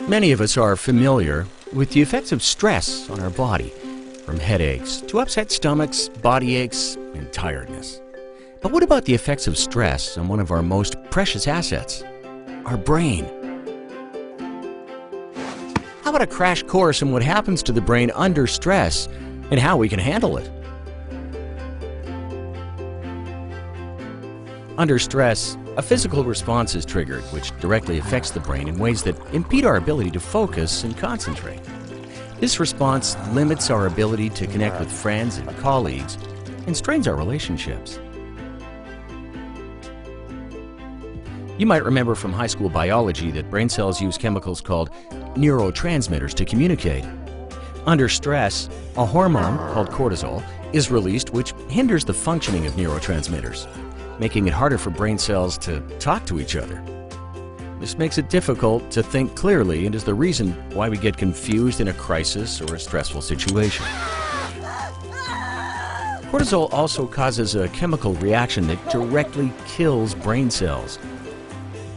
Many of us are familiar with the effects of stress on our body, from headaches to upset stomachs, body aches, and tiredness. But what about the effects of stress on one of our most precious assets, our brain? How about a crash course in what happens to the brain under stress and how we can handle it? Under stress, a physical response is triggered which directly affects the brain in ways that impede our ability to focus and concentrate. This response limits our ability to connect with friends and colleagues and strains our relationships. You might remember from high school biology that brain cells use chemicals called neurotransmitters to communicate. Under stress, a hormone called cortisol is released which hinders the functioning of neurotransmitters, making it harder for brain cells to talk to each other. This makes it difficult to think clearly and is the reason why we get confused in a crisis or a stressful situation. Cortisol also causes a chemical reaction that directly kills brain cells.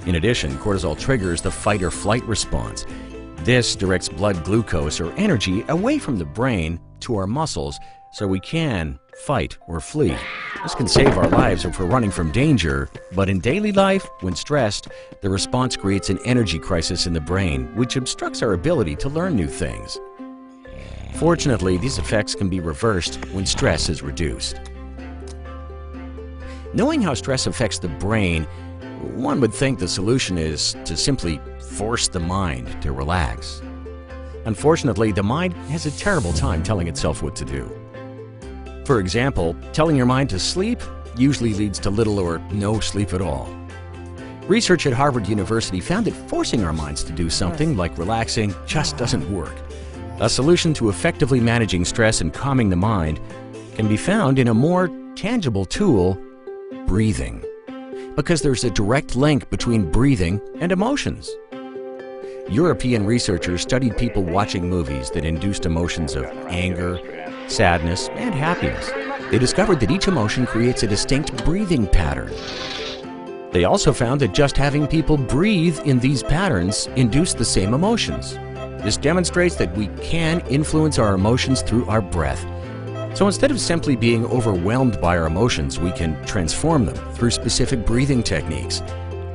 In addition, cortisol triggers the fight or flight response. This directs blood glucose or energy away from the brain to our muscles so we can fight or flee. This can save our lives if we're running from danger, but in daily life, when stressed, the response creates an energy crisis in the brain, which obstructs our ability to learn new things. Fortunately, these effects can be reversed when stress is reduced. Knowing how stress affects the brain, one would think the solution is to simply force the mind to relax. Unfortunately, the mind has a terrible time telling itself what to do. For example, telling your mind to sleep usually leads to little or no sleep at all. Research at Harvard University found that forcing our minds to do something like relaxing just doesn't work. A solution to effectively managing stress and calming the mind can be found in a more tangible tool, breathing. Because there's a direct link between breathing and emotions. European researchers studied people watching movies that induced emotions of anger, sadness, and happiness. They discovered that each emotion creates a distinct breathing pattern. They also found that just having people breathe in these patterns induced the same emotions. This demonstrates that we can influence our emotions through our breath. So instead of simply being overwhelmed by our emotions, we can transform them through specific breathing techniques.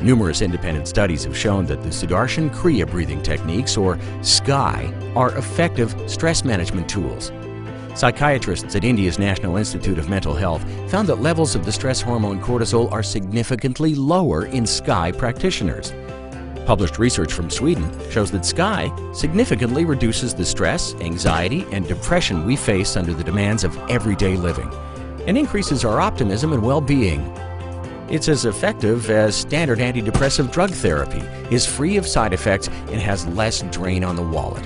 Numerous independent studies have shown that the Sudarshan Kriya breathing techniques, or SKY, are effective stress management tools. Psychiatrists at India's National Institute of Mental Health found that levels of the stress hormone cortisol are significantly lower in SKY practitioners. Published research from Sweden shows that SKY significantly reduces the stress, anxiety, and depression we face under the demands of everyday living, and increases our optimism and well-being. It's as effective as standard antidepressive drug therapy, is free of side effects, and has less drain on the wallet.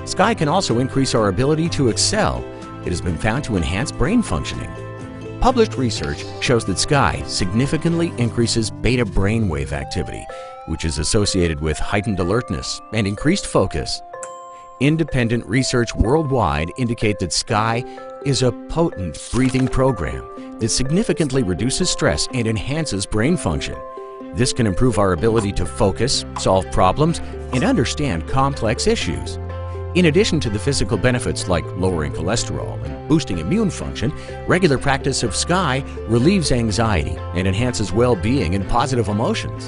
SKY can also increase our ability to excel. It has been found to enhance brain functioning. Published research shows that SKY significantly increases beta brainwave activity, which is associated with heightened alertness and increased focus. Independent research worldwide indicate that SKY is a potent breathing program that significantly reduces stress and enhances brain function. This can improve our ability to focus, solve problems, and understand complex issues. In addition to the physical benefits like lowering cholesterol and boosting immune function, regular practice of SKY relieves anxiety and enhances well-being and positive emotions.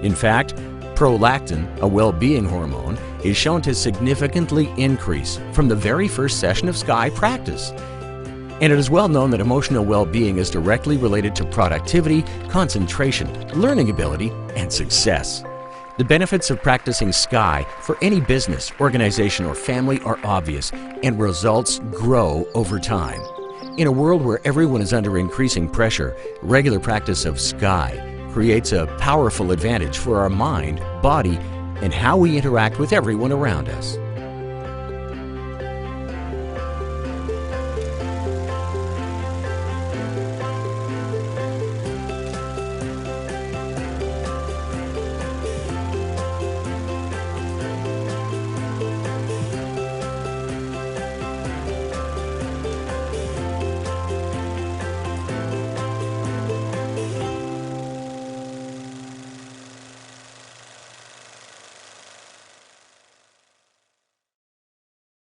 In fact, prolactin, a well-being hormone, is shown to significantly increase from the very first session of SKY practice. And it is well known that emotional well-being is directly related to productivity, concentration, learning ability, and success. The benefits of practicing SKY for any business, organization, or family are obvious, and results grow over time. In a world where everyone is under increasing pressure, regular practice of SKY creates a powerful advantage for our mind, body, and how we interact with everyone around us.